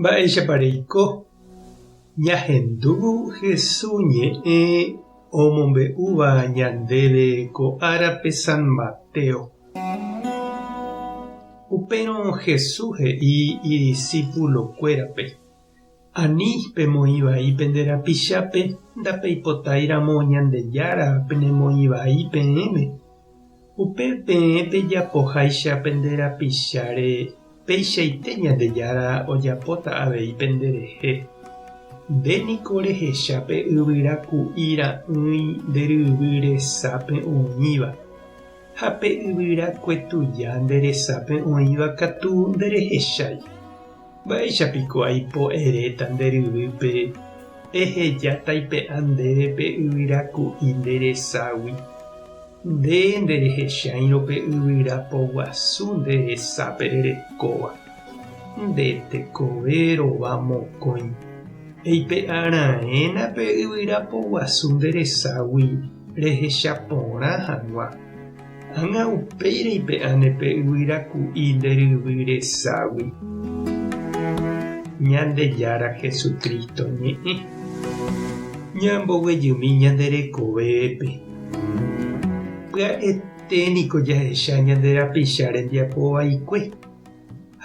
Mba'éichapareiko ñahendu Jesús ñe'ẽ omombe'úva ñandéve ko árape San Mateo. Upérõ Jesús he'i idiscípulokuérape: ani pemoĩ vai pende rapichápe ndapeipotáramo Ñandejára penemoĩ vai peẽme. Upe peẽpe japoháicha pende rapicháre péichaite Ñandejára ojapóta avei penderehe. Ndéniko rehechápe yvyra ku'i ra'ỹi nderyvy resápe oĩva. Ha pe yvyrakue tuja nderesápe oĩva katu nderehechái. Mba'éichapiko aipo'eréta nderyvýpe ehejátaipe'a ndéve pe yvyraku'i ndereságui. Nde nderehecháirõ pe yvyrápo guasu nderesápe rerekóva. Nde tekove rova mokõi. Eipe'ara'ẽna pe yvyrápo guasu ndereságui rehechaporã hag̃ua. Ág̃a upéi reipe'áne pe yvyraku'i nderyvy reságui. Ñandejára Jesukristo ñe'ẽ ñamboguejymi ñanderekovépe. Pya'eténiko jahecha ñande rapicha rembiapovaikue.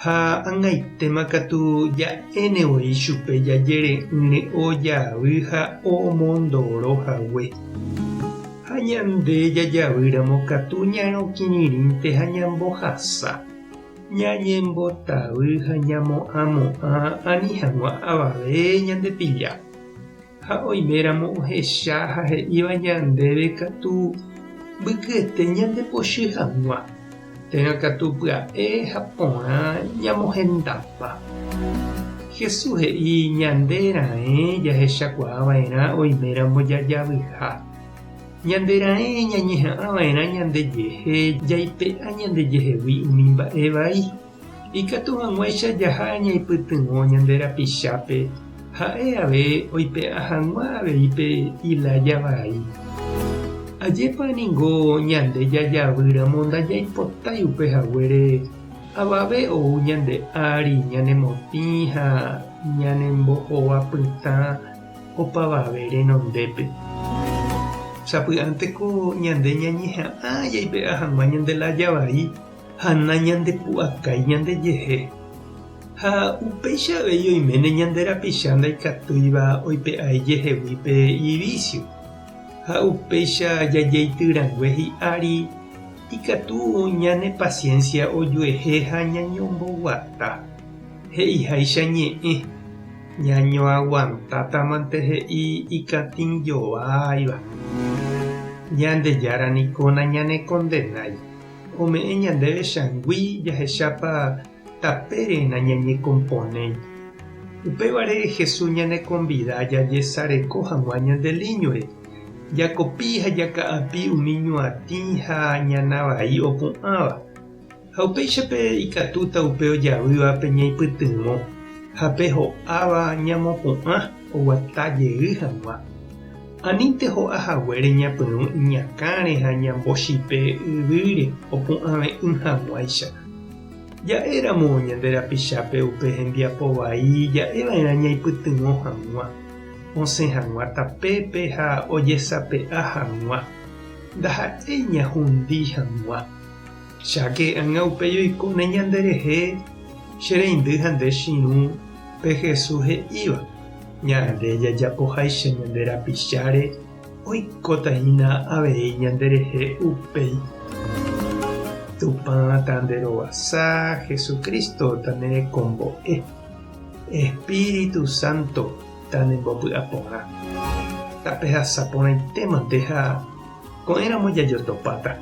Ha ag̃aitéma katu ja'énevoi chupe jajere'ỹre ojavy ha omondorohague. Ha ñande jajavýramo katu ñarõkirirĩnte ha ñambohasa, ñañembotavy ha ñamo'ãmo'ã ani hag̃ua avave ñandepija. Ha oiméramo ohecha ha he'íva ñandéve katu mbykyete ñandepochy hag̃ua. Téra katu pya'e ha porã ñamohendápa. Jesús he'i ñandera'ẽ jahechakuaava'erã oiméramo jajavyha. Ñandera'ẽ ñañeha'ãva'erã ñandejehe jaipe'a ñandejehegui umi mba'e vai. Ikatu hag̃uáicha jaha ñaipytyvõ ñande rapichápe ha'e ave oipe'a hag̃ua aveípe Ilája vai. Ajépa niko ñande jajavýramo ndajaipotái upehaguére avave ou ñande ári ñanemotĩ ha ñanembohovapytã opavave renondépe. Sapy'ánteko ñande ñañeha'ã jaipe'a hag̃ua ñandelaja vai ha nañandepu'akái ñandejehe. Ha upéichavei oiméne ñande rapicha ndaikatúiva oipe'ái jehegui ivicio. Ha upéicha jajeityrangue hi'ári ikatu ñane paciencia ojuehe ha ñañomboguata. He'iháicha ñe'ẽ ñañoaguantátamante he'i ikatĩjoáiva. Ñandejára niko nañanekondenái. Ome'ẽ ñandéve chãngui jahechápa tapére nañañekomponéi. Upévare Jesús ñanekonvida jajesareko hag̃ua ñandelíñore. Jakopi ha jaka'api umi ñuatĩ ha ñanavai opu'ãva. Ha upéichape ikatúta upe ojavýva pe ñaipytyvõ ha pe ho'áva ñamopu'ã oguatajey hag̃ua. Aníinte ho'ahaguére ñapyrũ iñakãre ha ñambochipe yvýre opu'ãve'ỹ hag̃uáicha. Ja'éramo ñande rapichápe upe hembiapovai ja'eva'erã ñaipytyvõ hag̃ua. Osẽ hag̃ua tapépe ha ojesape'a hag̃ua. Ndaha'éi ñahundi hag̃ua. Cháke ág̃a upéi oikóne ñanderehe che reindy ha nde chiru pe Jesús he'íva. Ñande jajapoháicha ñande rapicháre oikótahína avei ñanderehe upéi. Tupã tanderovasa Jesukristo tanerekombo'e. Espíritu Santo tanembopy'aporã. Tape hasapórãitémante ha ko'ẽramo jajotopáta.